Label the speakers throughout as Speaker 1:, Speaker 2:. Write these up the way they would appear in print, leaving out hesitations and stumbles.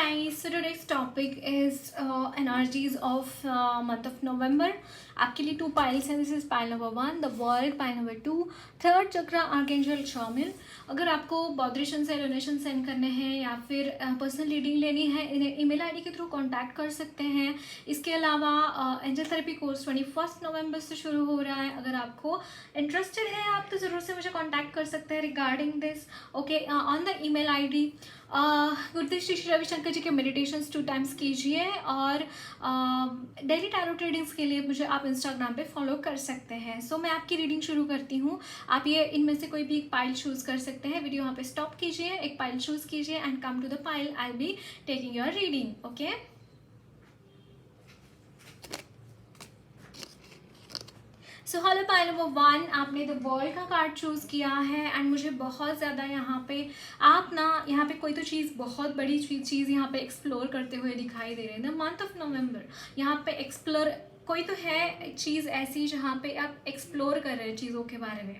Speaker 1: guys, so today's topic is energies of month of November. आपके लिए 2 piles हैं. This is pile number 1, the world, pile number 2, third chakra archangel शॉमिल. अगर आपको botheration से donation send करने हैं या फिर पर्सनल रीडिंग लेनी है, इन्हें ईमेल आईडी के थ्रू कांटेक्ट कर सकते हैं. इसके अलावा एंजल थेरेपी कोर्स 21 नवंबर से शुरू हो रहा है. अगर आपको इंटरेस्टेड है आप तो ज़रूर से मुझे कांटेक्ट कर सकते हैं regarding this. Okay, on the email ID गुरुदेव श्री श्री रविशंकर जी के मेडिटेशंस 2 टाइम्स कीजिए. और डेली टैरो ट्रेडिंग्स के लिए मुझे आप इंस्टाग्राम पे फॉलो कर सकते हैं. सो मैं आपकी रीडिंग शुरू करती हूँ. आप ये इनमें से कोई भी एक पाइल चूज़ कर सकते हैं. वीडियो यहाँ पे स्टॉप कीजिए, एक पाइल चूज़ कीजिए and come to the pile. I be taking your reading. Okay, so hello pile number 1, आपने द वर्ल्ड का कार्ड चूज़ किया है. एंड मुझे बहुत ज़्यादा यहाँ पे आप ना यहाँ पे कोई तो चीज़, बहुत बड़ी चीज़ यहाँ पे एक्सप्लोर करते हुए दिखाई दे रहे हैं. द मंथ ऑफ नवंबर यहाँ पे एक्सप्लोर कोई तो है चीज़ ऐसी जहाँ पे आप एक्सप्लोर कर रहे हैं चीज़ों के बारे में.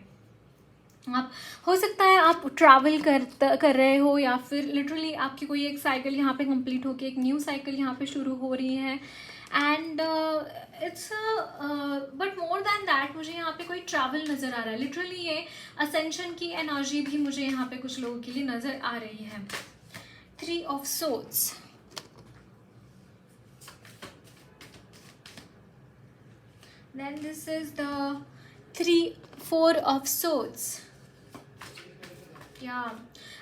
Speaker 1: आप हो सकता है आप ट्रैवल कर रहे हो या फिर लिटरली आपकी कोई एक साइकिल यहाँ पे कंप्लीट होके एक न्यू साइकिल यहाँ पे शुरू हो रही है. And it's but more than that मुझे यहाँ पे कोई ट्रैवल नज़र आ रहा है. लिटरली ये असेंशन की एनर्जी भी मुझे यहाँ पे कुछ लोगों के लिए नज़र आ रही है. 3 of swords, then this is the 4 of swords. या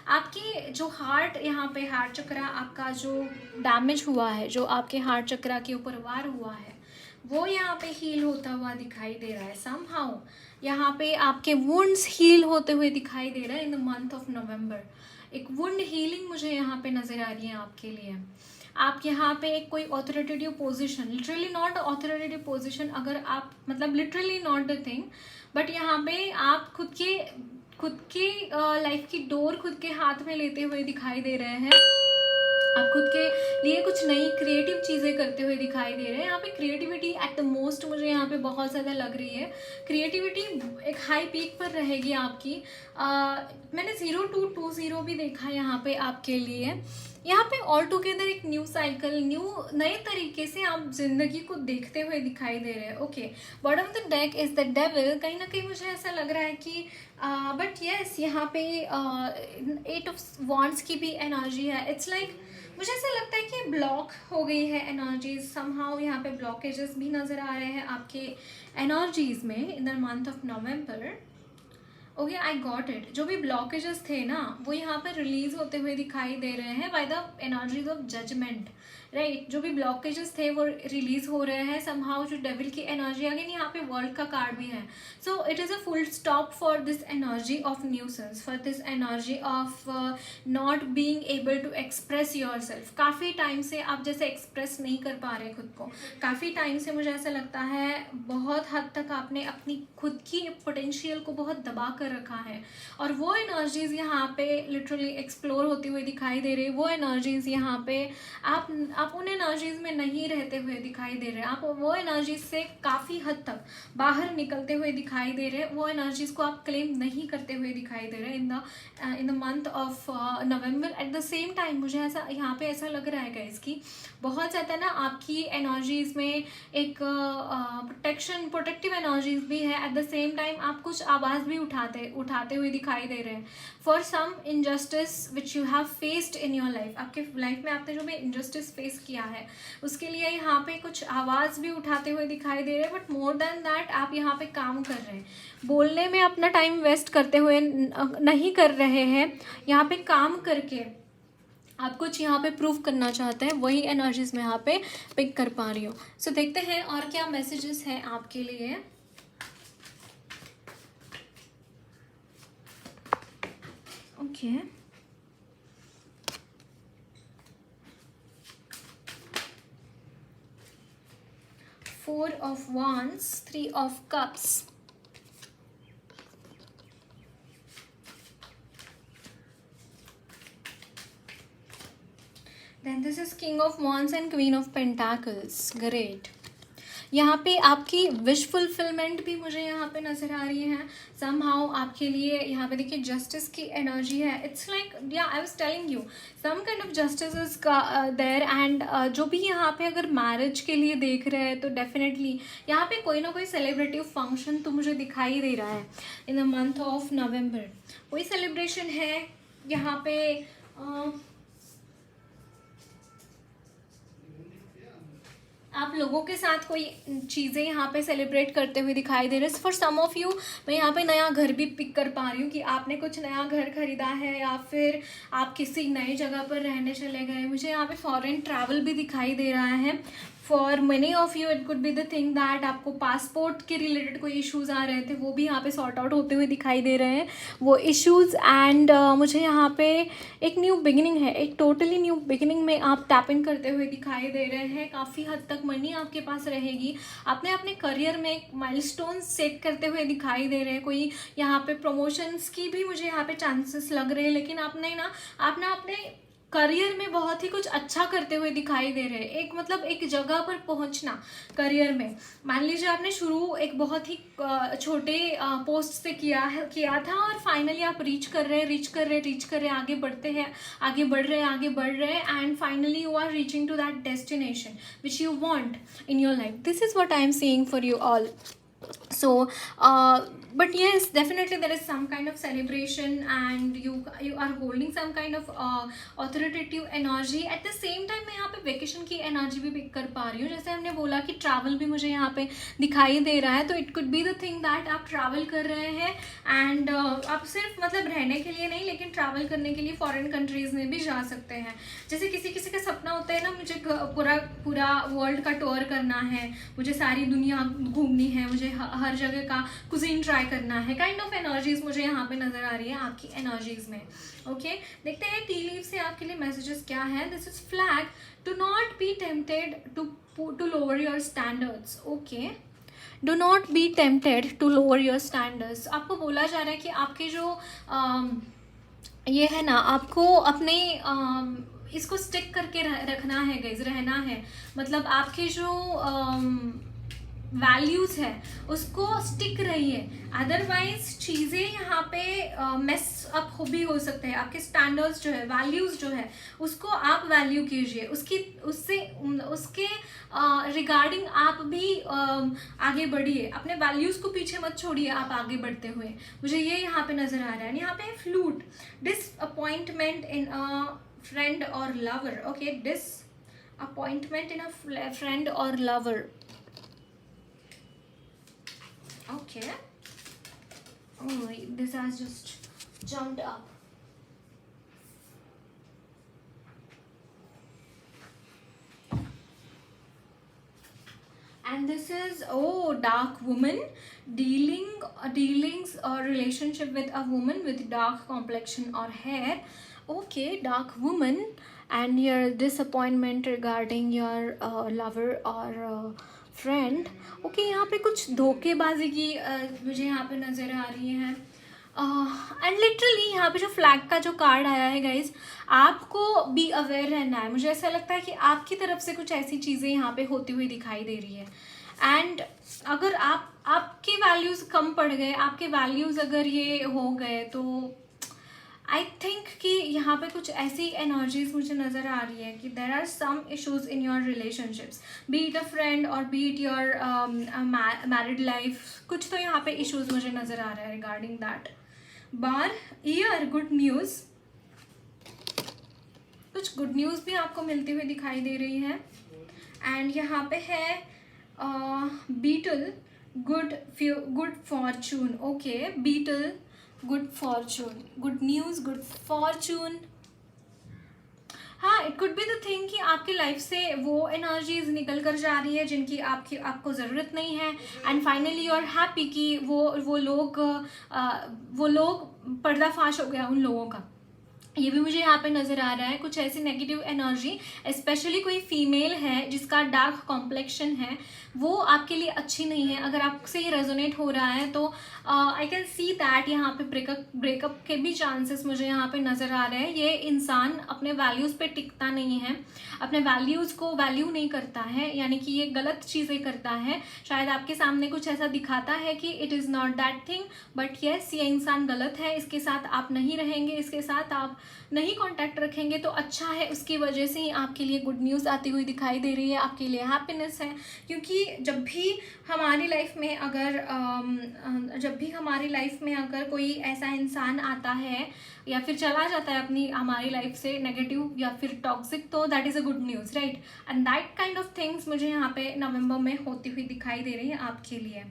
Speaker 1: आपकी जो हार्ट यहाँ पे हार्ट चक्रा आपका जो डैमेज हुआ है, जो आपके हार्ट चक्रा के ऊपर वार हुआ है, वो यहाँ पे हील होता हुआ दिखाई दे रहा है. समहाउ यहाँ पे आपके वुंड्स हील होते हुए दिखाई दे रहा है इन द मंथ ऑफ नवंबर. एक वुंड हीलिंग मुझे यहाँ पे नज़र आ रही है आपके लिए. आप यहाँ पे एक कोई authoritative position, literally not authoritative position, अगर आप मतलब literally not the thing, but यहाँ पे आप खुद की लाइफ की डोर खुद के हाथ में लेते हुए दिखाई दे रहे हैं. आप खुद के लिए कुछ नई क्रिएटिव चीज़ें करते हुए दिखाई दे रहे हैं. यहाँ पे क्रिएटिविटी एट द मोस्ट मुझे यहाँ पे बहुत ज़्यादा लग रही है. क्रिएटिविटी एक हाई पीक पर रहेगी आपकी. मैंने 0220 भी देखा यहाँ पे आपके लिए. यहाँ पे ऑल टुगेदर एक न्यू साइकिल, नए तरीके से आप जिंदगी को देखते हुए दिखाई दे रहे हैं. Okay, bottom of the deck is the devil. कहीं ना कहीं मुझे ऐसा लग रहा है कि बट यस यहाँ पे 8 ऑफ वॉन्ड्स की भी एनर्जी है. इट्स लाइक मुझे ऐसा लगता है कि ब्लॉक हो गई है एनर्जीज. समहाउ यहाँ पे ब्लॉकेजेस भी नज़र आ रहे हैं आपके एनर्जीज में इन the month of November. Okay, I got it. जो भी ब्लॉकेजेस थे ना वो यहाँ पर रिलीज होते हुए दिखाई दे रहे हैं by the energies of judgement. Right, जो भी ब्लॉकेजेस थे वो रिलीज हो रहे हैं. समहाउ जो डेविल की एनर्जी, अगेन यहाँ पे वर्ल्ड का कार्ड भी है. So it is a full stop for this energy of nuisance, for this energy of not being able to express yourself. काफ़ी टाइम से आप जैसे एक्सप्रेस नहीं कर पा रहे खुद को. काफ़ी टाइम से मुझे ऐसा लगता है बहुत हद तक आपने अपनी खुद की पोटेंशियल को बहुत दबा कर रखा है. और वो एनर्जीज यहाँ पे लिटरली एक्सप्लोर होती हुई दिखाई दे रही. वो एनर्जीज यहाँ पे आप उन एनर्जीज में नहीं रहते हुए दिखाई दे रहे. आप वो एनर्जीज से काफ़ी हद तक बाहर निकलते हुए दिखाई दे रहे. वो एनर्जीज को आप क्लेम नहीं करते हुए दिखाई दे रहे इन the month of November. At the same time मुझे ऐसा यहाँ पे ऐसा लग रहा है गाइस कि बहुत ज़्यादा ना आपकी एनर्जीज में एक प्रोटेक्टिव एनर्जीज भी है. एट द सेम टाइम आप कुछ आवाज़ भी उठाते हुए दिखाई दे रहे हैं for some injustice which you have faced in your life. आपके लाइफ में आपने जो भी इनजस्टिस फेस किया है उसके लिए यहाँ पे कुछ आवाज़ भी उठाते हुए दिखाई दे रहे हैं. बट मोर देन दैट आप यहाँ पे काम कर रहे हैं. बोलने में अपना टाइम वेस्ट करते हुए नहीं कर रहे हैं. यहाँ पे काम करके आप कुछ यहाँ पे प्रूव करना चाहते हैं. वही एनर्जीज में यहाँ पे पिक कर पा रही हूँ. सो देखते हैं और क्या मैसेजेस हैं आपके लिए. Okay, Four of Wands, 3 of Cups. Then this is King of Wands and Queen of Pentacles. Great. यहाँ पे आपकी विश फुलफिलमेंट भी मुझे यहाँ पे नज़र आ रही है समहाउ आपके लिए। यहाँ पे देखिए जस्टिस की एनर्जी है। इट्स लाइक या I was telling you some kind of justice is there and जो भी यहाँ पे अगर मैरिज के लिए देख रहे हैं तो डेफिनेटली यहाँ पे कोई ना कोई सेलिब्रेटिव फंक्शन तो मुझे दिखाई दे रहा है in the month of November. कोई सेलिब्रेशन है यहाँ पे आप लोगों के साथ कोई चीज़ें यहाँ पे सेलिब्रेट करते हुए दिखाई दे रहे हैं। फॉर सम ऑफ यू मैं यहाँ पे नया घर भी पिक कर पा रही हूँ कि आपने कुछ नया घर खरीदा है या फिर आप किसी नई जगह पर रहने चले गए। मुझे यहाँ पे फॉरेन ट्रैवल भी दिखाई दे रहा है। For many of you it could be the thing that आपको पासपोर्ट के रिलेटेड कोई इश्यूज़ आ रहे थे, वो भी यहाँ पे सॉर्ट आउट होते हुए दिखाई दे रहे हैं वो इश्यूज़। एंड मुझे यहाँ पे एक न्यू बिगिनिंग है, एक टोटली न्यू बिगिनिंग में आप टैप इन करते हुए दिखाई दे रहे हैं। काफ़ी हद तक मनी आपके पास रहेगी। आपने अपने करियर में एक माइलस्टोन सेट करते हुए दिखाई दे रहे हैं। कोई यहाँ पे प्रमोशंस की भी मुझे यहाँ पे चांसेस लग रहे हैं, लेकिन आपने अपने करियर में बहुत ही कुछ अच्छा करते हुए दिखाई दे रहे हैं। एक मतलब एक जगह पर पहुंचना करियर में, मान लीजिए आपने शुरू एक बहुत ही छोटे पोस्ट से किया था और फाइनली आप रीच कर रहे हैं, आगे बढ़ते हैं, आगे बढ़ रहे हैं and finally you are reaching to that destination which you want in your life. This is what I am saying for you all. So but yes, definitely there is some kind of celebration and you are holding some kind of authoritative energy at the same time। मैं यहाँ पे vacation की energy भी pick कर पा रही हूँ। जैसे हमने बोला कि ट्रैवल भी मुझे यहाँ पे दिखाई दे रहा है, तो it could be the thing that आप ट्रैवल कर रहे हैं एंड आप सिर्फ मतलब रहने के लिए नहीं लेकिन ट्रैवल करने के लिए फॉरेन कंट्रीज़ में भी जा सकते हैं। जैसे किसी का सपना होता है ना, मुझे पूरा वर्ल्ड का टूर करना है, मुझे सारी दुनिया घूमनी है, मुझे हर जगह का कुजीन ट्राई करना है। काइंड ऑफ एनर्जीज मुझे यहाँ पे नजर आ रही है आपकी एनर्जीज में। ओके देखते हैं टी लीव से आपके लिए मैसेजेस क्या है। This is flag, do not be tempted to lower your standards. Okay, do not be tempted to lower your standards. आपको बोला जा रहा है कि आपके जो ये है ना, आपको अपने इसको स्टिक करके रखना है गाइस, रहना है। मतलब आपके जो वैल्यूज़ है उसको स्टिक रहिए, अदरवाइज चीज़ें यहाँ पे मेस अप हो सकते हैं। आपके स्टैंडर्ड्स जो है, वैल्यूज़ जो है उसको आप वैल्यू कीजिए, उसके रिगार्डिंग आप भी आगे बढ़िए। अपने वैल्यूज़ को पीछे मत छोड़िए आप आगे बढ़ते हुए। मुझे ये यहाँ पे नज़र आ रहा है। यहाँ पे flute, disappointment in a friend or lover. Okay, disappointment in a friend or lover. Okay. Oh, this has just jumped up. And this is dark woman, dealings or relationship with a woman with dark complexion or hair. Okay, dark woman and your disappointment regarding your lover or friend. Okay, यहाँ पे कुछ धोखेबाजी की मुझे यहाँ पे नज़र आ रही है। एंड लिटरली यहाँ पे जो फ्लैग का जो कार्ड आया है गाइज, आपको बी अवेयर रहना है। मुझे ऐसा लगता है कि आपकी तरफ से कुछ ऐसी चीज़ें यहाँ पे होती हुई दिखाई दे रही है। एंड अगर आपके वैल्यूज़ कम पड़ गए, आपके वैल्यूज़ अगर ये हो गए, तो आई थिंक कि यहाँ पे कुछ ऐसी एनर्जीज मुझे नज़र आ रही है कि there are some issues in your relationships, be it a friend or be it your married life. कुछ तो यहाँ पे इशूज़ मुझे नज़र आ रहा है regarding that. Bar year, good news, कुछ गुड न्यूज़ भी आपको मिलती हुई दिखाई दे रही है। एंड यहाँ पे है beetle, good fortune. Okay, beetle, good fortune, good news, good fortune. हाँ, it could be the thing कि आपकी लाइफ से वो एनर्जीज निकल कर जा रही है जिनकी आपको ज़रूरत नहीं है and finally you are happy कि वो लोग पर्दाफाश हो गया उन लोगों का। ये भी मुझे यहाँ पे नज़र आ रहा है। कुछ ऐसी नेगेटिव एनर्जी, स्पेशली कोई फीमेल है जिसका डार्क कॉम्प्लेक्शन है, वो आपके लिए अच्छी नहीं है। अगर आपसे ये रेजोनेट हो रहा है तो आई कैन सी दैट यहाँ पे ब्रेकअप के भी चांसेस मुझे यहाँ पे नज़र आ रहे हैं। ये इंसान अपने वैल्यूज़ पे टिकता नहीं है, अपने वैल्यूज़ को वैल्यू नहीं करता है, यानी कि ये गलत चीज़ें करता है। शायद आपके सामने कुछ ऐसा दिखाता है कि it is not that thing, but yes ये इंसान गलत है, इसके साथ आप नहीं रहेंगे, इसके साथ आप नहीं कांटेक्ट रखेंगे तो अच्छा है। उसकी वजह से ही आपके लिए गुड न्यूज़ आती हुई दिखाई दे रही है, आपके लिए हैप्पीनेस है। क्योंकि जब भी हमारी लाइफ में अगर कोई ऐसा इंसान आता है या फिर चला जाता है अपनी हमारी लाइफ से नेगेटिव या फिर टॉक्सिक, तो that is a good news, right. And that kind of things मुझे यहाँ पे नवंबर में होती हुई दिखाई दे रही है आपके लिए।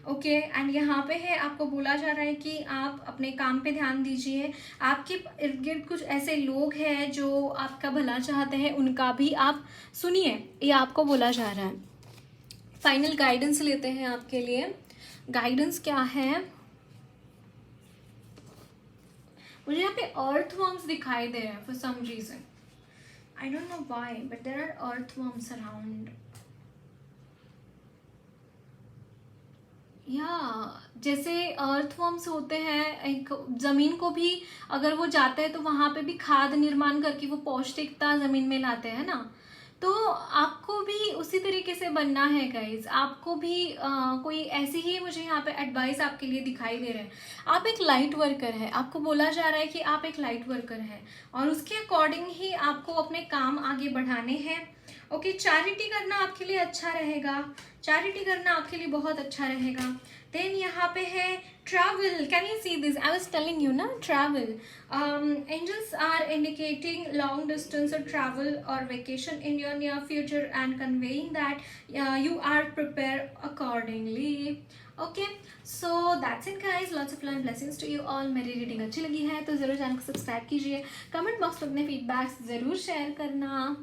Speaker 1: ओके एंड यहाँ पे है, आपको बोला जा रहा है कि आप अपने काम पे ध्यान दीजिए। आपके इर्द गिर्द कुछ ऐसे लोग हैं जो आपका भला चाहते हैं, उनका भी आप सुनिए, ये आपको बोला जा रहा है। फाइनल गाइडेंस लेते हैं आपके लिए। गाइडेंस क्या है? मुझे यहाँ पे अर्थवर्म्स दिखाई दे रहे हैं for some reason, I don't know why, but there are earthworms around. या जैसे अर्थवर्म्स होते हैं, एक ज़मीन को भी अगर वो जाते हैं तो वहाँ पे भी खाद निर्माण करके वो पौष्टिकता ज़मीन में लाते हैं ना। तो आपको भी उसी तरीके से बनना है गाइज। आपको भी कोई ऐसी ही मुझे यहाँ पे एडवाइस आपके लिए दिखाई दे रहे हैं। आप एक लाइट वर्कर है, आपको बोला जा रहा है कि आप एक लाइट वर्कर हैं और उसके अकॉर्डिंग ही आपको अपने काम आगे बढ़ाने हैं। ओके, चैरिटी करना आपके लिए अच्छा रहेगा, चैरिटी करना आपके लिए बहुत अच्छा रहेगा। देन यहाँ पे है travel, can you see this? I was telling you ना, travel. Angels are indicating long distance और ट्रैवल और vacation in your near future and conveying that you are prepare accordingly. Okay, so that's it guys, lots of love blessings to you all. मेरी reading अच्छी लगी है तो ज़रूर channel को subscribe कीजिए, कमेंट बॉक्स में अपने फीडबैक्स ज़रूर शेयर करना।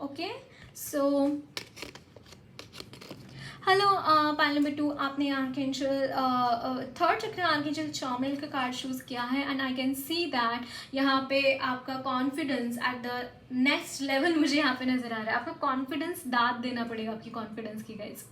Speaker 1: Okay, so hello panel number 2, आपने आर्कएंजल थर्ड चक्र आर्कएंजल चौमेल का कार्ड चूज़ किया है and I can see that यहाँ पे आपका confidence at the next level मुझे यहाँ पे नज़र आ रहा है। आपका कॉन्फिडेंस दाद देना पड़ेगा आपकी कॉन्फिडेंस की गाइज।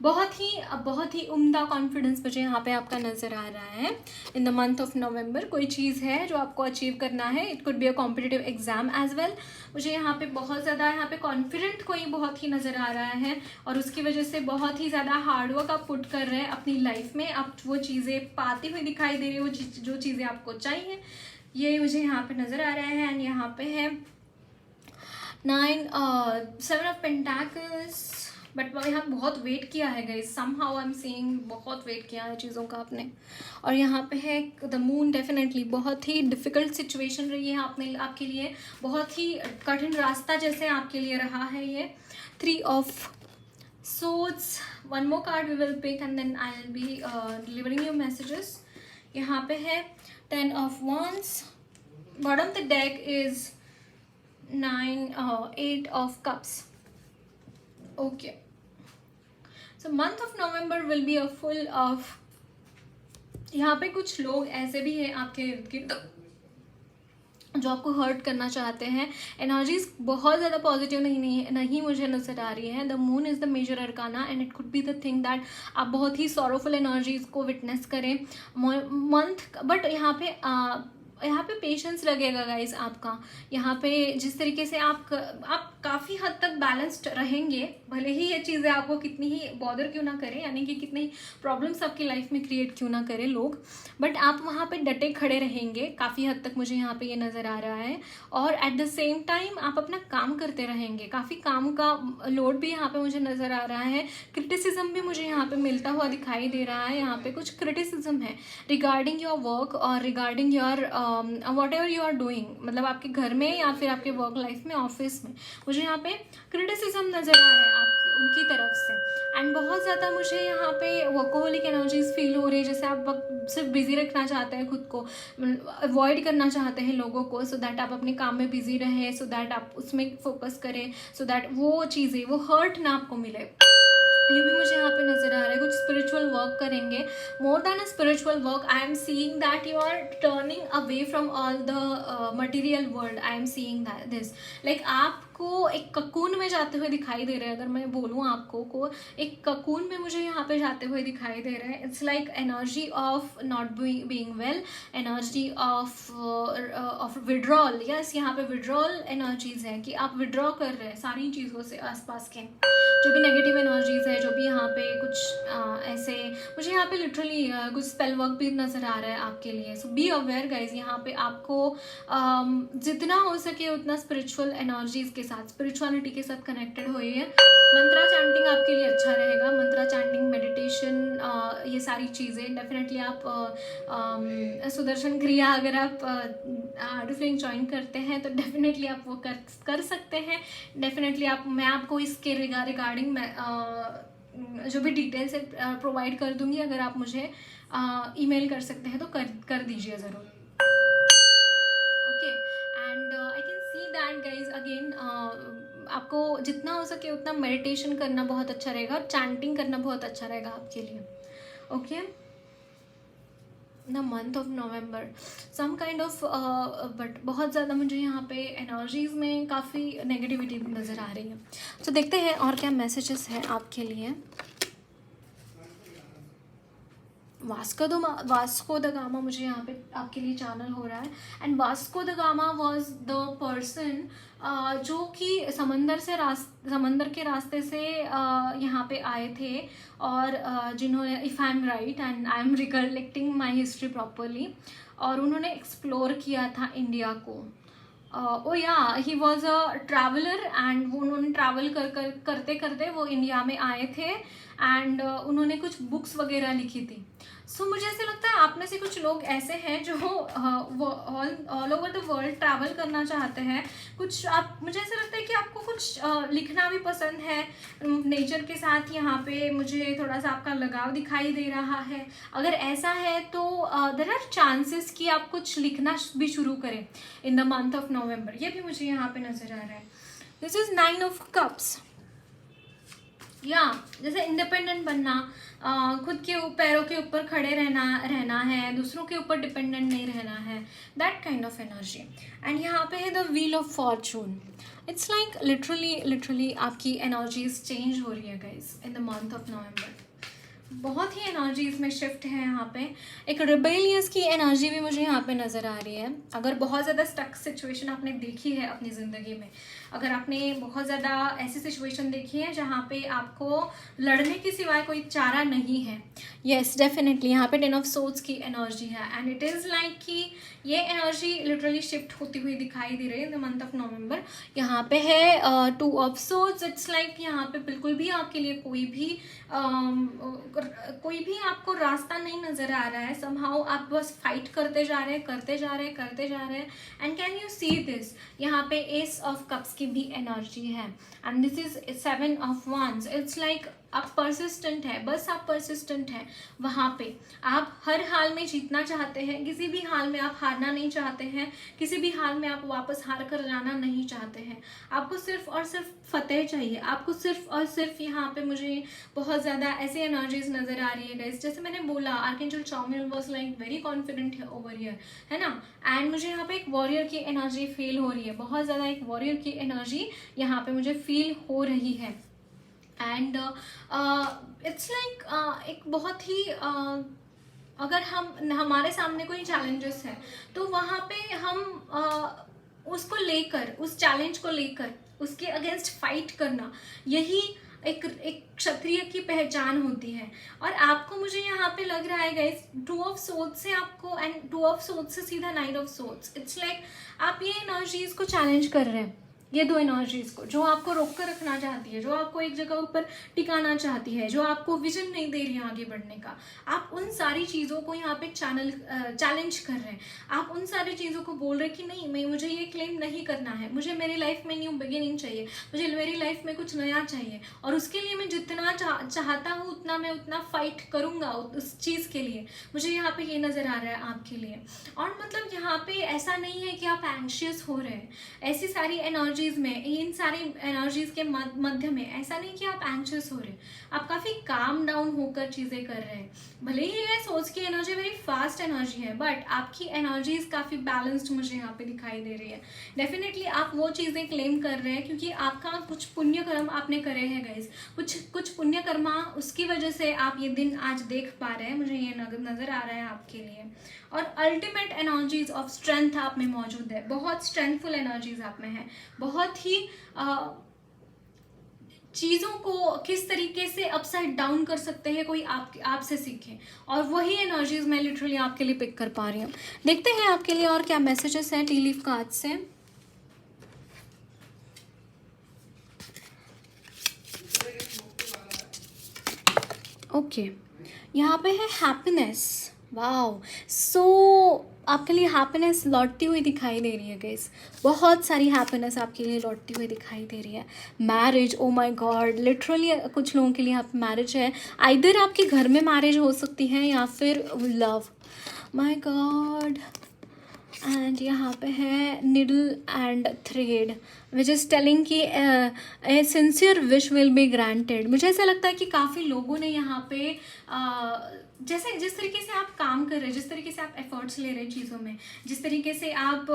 Speaker 1: बहुत ही उम्दा कॉन्फिडेंस मुझे यहाँ पे आपका नज़र आ रहा है। In the month of November कोई चीज़ है जो आपको अचीव करना है, it could be a competitive exam as well. मुझे यहाँ पे बहुत ज़्यादा यहाँ पे कॉन्फिडेंट कोई बहुत ही नज़र आ रहा है और उसकी वजह से बहुत ही ज़्यादा हार्डवर्क आप पुट कर रहे हैं अपनी लाइफ में। आप वो चीज़ें पाती हुई दिखाई दे रही है, वो जो चीज़ें आपको चाहिए, ये मुझे यहाँ पे नज़र आ रहा है। एंड यहाँ पे है 7 ऑफ पेंटाकल्स, बट यहाँ बहुत वेट किया है guys, somehow I am seeing बहुत वेट किया है चीज़ों का आपने। और यहाँ पे है द मून, डेफिनेटली बहुत ही डिफ़िकल्ट सिचुएशन रही है आपके लिए, बहुत ही कठिन रास्ता जैसे आपके लिए रहा है ये। 3 of swords, one more card we will pick and then I will be delivering you messages. यहाँ पे है 10 of wands, bottom the deck is 8 of cups. Okay, so month of November will be a full of, यहाँ पे कुछ लोग ऐसे भी हैं आपके इर्द गिर्द जो आपको हर्ट करना चाहते हैं। एनर्जीज बहुत ज़्यादा पॉजिटिव नहीं मुझे नजर आ रही है। The moon is the major arcana and it could be the thing that आप बहुत ही सॉरोफुल एनर्जीज को विटनेस करें मंथ। बट यहाँ पे पेशेंस लगेगा गाइज आपका। यहाँ पे जिस तरीके से आप काफ़ी हद तक बैलेंस्ड रहेंगे, भले ही ये चीज़ें आपको कितनी ही बॉदर क्यों ना करें, यानी कि कितनी प्रॉब्लम्स आपकी लाइफ में क्रिएट क्यों ना करें लोग, बट आप वहाँ पे डटे खड़े रहेंगे काफ़ी हद तक, मुझे यहाँ पे ये नज़र आ रहा है। और एट द सेम टाइम आप अपना काम करते रहेंगे, काफ़ी काम का लोड भी यहाँ पे मुझे नज़र आ रहा है। क्रिटिसिज्म भी मुझे यहाँ पे मिलता हुआ दिखाई दे रहा है। यहाँ पे कुछ क्रिटिसिज्म है रिगार्डिंग योर वर्क और regarding your whatever you are doing, मतलब आपके घर में या फिर आपके वर्क लाइफ में, ऑफिस में, मुझे यहाँ पे क्रिटिसिज्म नज़र आ रहा है आपकी उनकी तरफ से। एंड बहुत ज़्यादा मुझे यहाँ पे वर्कोहलिक एनर्जीज फील हो रही है, जैसे आप सिर्फ बिजी रखना चाहते हैं खुद को, अवॉइड करना चाहते हैं लोगों को, सो दैट आप अपने काम में बिजी रहें, सो दैट आप उसमें फोकस करें, सो दैट वो चीज़ें, वो हर्ट ना आपको मिले। ये भी मुझे यहाँ पे नजर आ रहा है, कुछ स्पिरिचुअल वर्क करेंगे. More than a spiritual work, I am seeing that you are turning away from all the material world. I am seeing that this, like आपको एक ककून में जाते हुए दिखाई दे रहे हैं. अगर मैं बोलूँ आपको को एक ककून में मुझे यहाँ पे जाते हुए दिखाई दे रहे हैं. It's like energy of not being well, energy of withdrawal. Yes, यहाँ पे विड्रॉल एनर्जीज है कि आप विड्रॉ कर रहे हैं सारी चीज़ों से, आसपास के जो भी नेगेटिव एनर्जीज है, जो भी यहाँ पे कुछ ऐसे मुझे यहाँ पे लिटरली कुछ स्पेल वर्क भी नज़र आ रहा है आपके लिए. सो बी अवेयर गाइज, यहाँ पे आपको जितना हो सके उतना स्पिरिचुअल एनर्जीज के साथ, स्पिरिचुअलिटी के साथ कनेक्टेड होइए. मंत्रा चैंटिंग आपके लिए अच्छा रहेगा. मंत्रा चैंटिंग, मेडिटेशन, ये सारी चीज़ें डेफिनेटली आप सुदर्शन क्रिया अगर आप आर्ट ज्वाइन करते हैं तो डेफिनेटली आप वो कर सकते हैं. डेफिनेटली मैं आपको इसके रिगार्डिंग मैं जो भी डिटेल्स है प्रोवाइड कर दूंगी. अगर आप मुझे ईमेल कर सकते हैं तो कर दीजिए ज़रूर. Okay, and I can see that guys again, आपको जितना हो सके उतना मेडिटेशन करना बहुत अच्छा रहेगा और चैंटिंग करना बहुत अच्छा रहेगा आपके लिए. Okay, the month of November some kind of, but बहुत ज़्यादा मुझे यहाँ पे एनर्जीज में काफ़ी नेगेटिविटी नज़र आ रही है. तो देखते हैं और क्या मैसेजेस हैं आपके लिए. वास्को द गामा मुझे यहाँ पे आपके लिए चैनल हो रहा है. And Vasco the gamma was the person जो कि समंदर के रास्ते से यहाँ पे आए थे, और जिन्होंने, if I am right and I am recollecting my history properly, और उन्होंने एक्सप्लोर किया था इंडिया को. ओ या, he was a traveller and उन्होंने ट्रैवल करते करते वो इंडिया में आए थे. एंड उन्होंने कुछ बुक्स वगैरह लिखी थी. सो मुझे ऐसे लगता है आप में से कुछ लोग ऐसे हैं जो all over the world travel करना चाहते हैं. कुछ आप, मुझे ऐसा लगता है कि आपको कुछ लिखना भी पसंद है नेचर के साथ. यहाँ पे मुझे थोड़ा सा आपका लगाव दिखाई दे रहा है. अगर ऐसा है तो देयर आर चांसेस कि आप कुछ लिखना भी शुरू करें इन द मंथ ऑफ नवंबर. ये भी मुझे यहाँ पे नज़र आ रहा है. This is 9 of cups. या जैसे इंडिपेंडेंट बनना, खुद के पैरों के ऊपर खड़े रहना है, दूसरों के ऊपर डिपेंडेंट नहीं रहना है, that kind of energy. And यहाँ पे है the wheel of Fortune. It's like literally आपकी एनर्जीज चेंज हो रही है guys in the month of नवंबर. बहुत ही एनर्जीज में शिफ्ट है यहाँ पे. एक रिबेलियस की एनर्जी भी मुझे यहाँ पे नज़र आ रही है. अगर बहुत ज़्यादा स्टक सिचुएशन आपने देखी है अपनी ज़िंदगी में, अगर आपने बहुत ज़्यादा ऐसी सिचुएशन देखी है जहाँ पे आपको लड़ने के सिवाय कोई चारा नहीं है, येस डेफिनेटली यहाँ पे 10 ऑफ सोर्ड्स की एनर्जी है. एंड इट इज़ लाइक कि ये एनर्जी लिटरली शिफ्ट होती हुई दिखाई दे रही है इन द मंथ ऑफ नवंबर. यहाँ पे है 2 ऑफ सोर्ड्स. इट्स लाइक यहाँ पे बिल्कुल भी आपके लिए कोई भी आपको रास्ता नहीं नज़र आ रहा है. समहाउ आप बस फाइट करते जा रहे हैं. And can you see this, यहाँ पे एस ऑफ कप्स की भी एनर्जी है. And this is 7 of wands. It's like आप परसिस्टेंट है, बस आप परसिस्टेंट हैं. वहाँ पे आप हर हाल में जीतना चाहते हैं, किसी भी हाल में आप हारना नहीं चाहते हैं, किसी भी हाल में आप वापस हार कर जाना नहीं चाहते हैं. आपको सिर्फ और सिर्फ फतेह चाहिए. आपको सिर्फ और सिर्फ यहाँ पे मुझे बहुत ज़्यादा ऐसी एनर्जीज नज़र आ रही है गाइस. जैसे मैंने बोला, archangel Chamuel was like very confident over here, है ना. एंड मुझे यहाँ पे एक वॉरियर की एनर्जी फील हो रही है, बहुत ज़्यादा एक वॉरियर की एनर्जी यहाँ पे मुझे फील हो रही है. एंड इट्स लाइक एक बहुत ही अगर हमारे सामने कोई चैलेंजेस है तो वहाँ पे हम उसको लेकर, उस चैलेंज को लेकर उसके अगेंस्ट फाइट करना, यही एक क्षत्रिय की पहचान होती है. और आपको मुझे यहाँ पे लग रहा है गाइस 2 ऑफ सोर्ड्स से आपको, एंड 2 ऑफ सोर्ड्स से सीधा 9 ऑफ सोर्ड्स. इट्स लाइक आप ये एनर्जीज को चैलेंज कर रहे हैं, ये 2 एनर्जीज को जो आपको रोक कर रखना चाहती है, जो आपको एक जगह ऊपर टिकाना चाहती है, जो आपको विजन नहीं दे रही है आगे बढ़ने का. आप उन सारी चीज़ों को यहाँ पे चैलेंज कर रहे हैं. आप उन सारी चीज़ों को बोल रहे हैं कि नहीं, मुझे ये क्लेम नहीं करना है, मुझे मेरी लाइफ में न्यू बिगिनिंग चाहिए, मुझे मेरी लाइफ में कुछ नया चाहिए, और उसके लिए मैं जितना चाहता हूँ उतना मैं उतना फाइट करूँगा उस चीज़ के लिए. मुझे यहाँ पे ये नज़र आ रहा है आपके लिए. और मतलब यहाँ पे ऐसा नहीं है कि आप एंशियस हो रहे हैं. ऐसी सारी एनर्जी एनर्जीज में, इन सारी एनर्जीज के मध्य में ऐसा नहीं कि आप एंग्शियस हो रहे हैं, आप काफ़ी काम डाउन होकर चीज़ें कर रहे हैं। भले ही ये सोच की एनर्जी वेरी फास्ट एनर्जी है, बट आपकी एनर्जीज काफ़ी बैलेंस्ड मुझे यहाँ पे दिखाई दे रही है। डेफिनेटली आप वो चीज़ें क्लेम कर रहे हैं क्योंकि आपका कुछ पुण्य कर्म आपने करे हैं गाइज, कुछ पुण्य कर्मा, उसकी वजह से आप ये दिन आज देख पा रहे हैं, मुझे ये नज़र आ रहा है आपके लिए। और अल्टीमेट एनर्जीज ऑफ स्ट्रेंथ आप में मौजूद है, बहुत स्ट्रेंथफुल एनर्जीज आप में है, बहुत ही चीज़ों को किस तरीके से अपसाइड डाउन कर सकते हैं कोई आपसे सीखे, और वही एनर्जीज मैं लिटरली आपके लिए पिक कर पा रही हूँ। देखते हैं आपके लिए और क्या मैसेजेस हैं टी लीफ कार्ड से। ओके, यहाँ पे है हैप्पीनेस। वाओ, सो आपके लिए हैप्पीनेस लौटती हुई दिखाई दे रही है गाइस, बहुत सारी हैप्पीनेस आपके लिए लौटती हुई दिखाई दे रही है। Marriage, oh my God, literally कुछ लोगों के लिए आप मैरिज है, आइदर आपके घर में मैरिज हो सकती है या फिर लव, माय गॉड। एंड यहाँ पे है needle and thread which is telling कि a sincere wish will be granted. मुझे ऐसा लगता है कि काफ़ी लोगों ने यहाँ पे जैसे जिस तरीके से आप काम कर रहे हैं, जिस तरीके से आप एफर्ट्स ले रहे हैं चीज़ों में, जिस तरीके से आप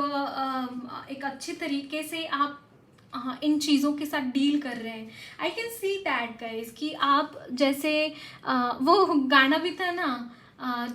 Speaker 1: एक अच्छे तरीके से आप इन चीज़ों के साथ डील कर रहे हैं, आई कैन सी दैट गाइज कि आप जैसे वो गाना भी था ना,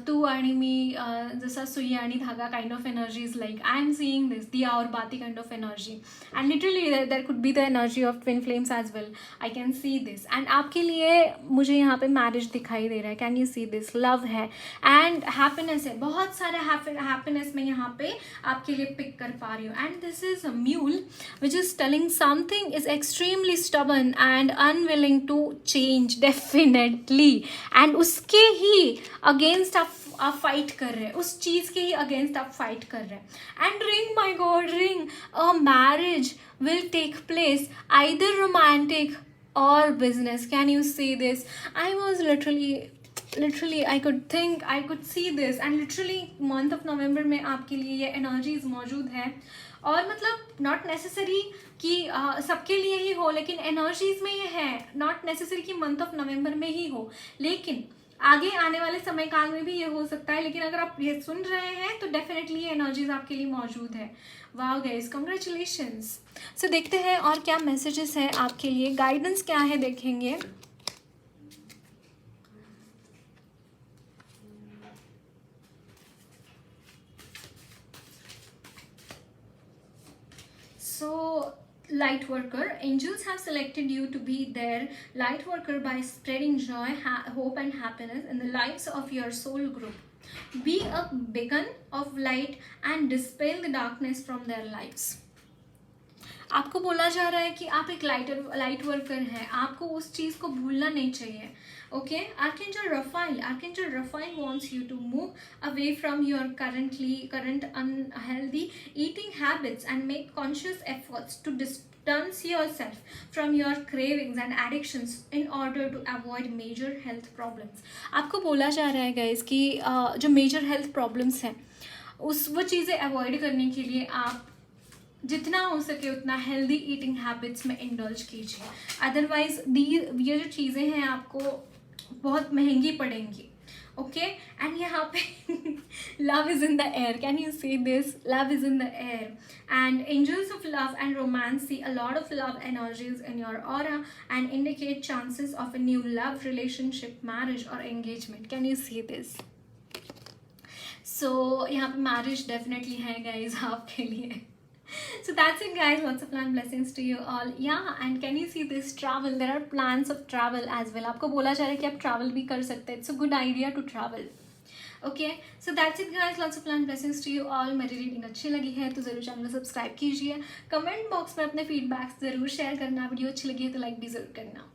Speaker 1: तू आणि मी जसा सुई आणि धागा kind of energy is like I am seeing this दिया और बाती kind of energy, and literally there could be the energy of twin flames as well, I can see this. And आपके लिए मुझे यहाँ पे मैरिज दिखाई दे रहा है, can you see this, love है एंड हैप्पीनेस है, बहुत सारा हैप्पीनेस मैं यहाँ पे आपके लिए पिक कर पा रही हूँ। And this is a mule which is telling something is extremely stubborn and unwilling to change definitely, and उसके ही अगेंस्ट आप फाइट कर रहे हैं, उस चीज़ के ही अगेंस्ट आप फाइट कर रहे हैं। And ring, my god, ring, a marriage will take place either romantic or business, can you see this. I was literally I could see this, and literally month of November में आपके लिए ये energies मौजूद है। और मतलब not necessary कि सबके लिए ही हो, लेकिन एनर्जीज में ये है, नॉट नेसेसरी कि मंथ ऑफ नवंबर में ही हो, लेकिन आगे आने वाले समय काल में भी ये हो सकता है। लेकिन अगर आप ये सुन रहे हैं तो डेफिनेटली ये एनर्जीज आपके लिए मौजूद है। Wow guys, congratulations. सो देखते हैं और क्या मैसेजेस हैं आपके लिए, गाइडेंस क्या है देखेंगे। So, light worker, angels have selected you to be their light worker by spreading joy, hope and happiness in the lives of your soul group. Be a beacon of light and dispel the darkness from their lives. आपको बोला जा रहा है कि आप एक light worker हैं, आपको उस चीज़ को भूलना नहीं चाहिए। Okay, Archangel Raphael wants you to move away from your current unhealthy eating habits and make conscious efforts to distance yourself from your cravings and addictions in order to avoid major health problems. आपको बोला जा रहा है guys कि जो major health problems हैं वो चीज़ें अवॉइड करने के लिए आप जितना हो सके उतना हेल्दी ईटिंग हैबिट्स में इंडल्ज कीजिए, अदरवाइज ये जो चीज़ें हैं आपको बहुत महंगी पड़ेंगी। ओके, एंड यहाँ पे love is in the air, can you see this, love is in the air and angels of love and romance see a lot of love energies in your aura and indicate chances of a new love relationship, marriage or engagement, can you see this. So यहाँ पे marriage definitely है guys आपके लिए। So that's it guys, lots of love, blessings to you all. Yeah, and can you see this travel, there are plans of travel as well. आपको बोला जा रहा है कि आप travel भी कर सकते हैं, it's a good idea to travel. Okay, so that's it guys, lots of love, blessings to you all. मेरी रीडिंग अच्छी लगी है तो ज़रूर चैनल को सब्सक्राइब कीजिए, कमेंट बॉक्स में अपने फीडबैक्स ज़रूर शेयर करना, वीडियो अच्छी लगी है तो लाइक भी ज़रूर करना।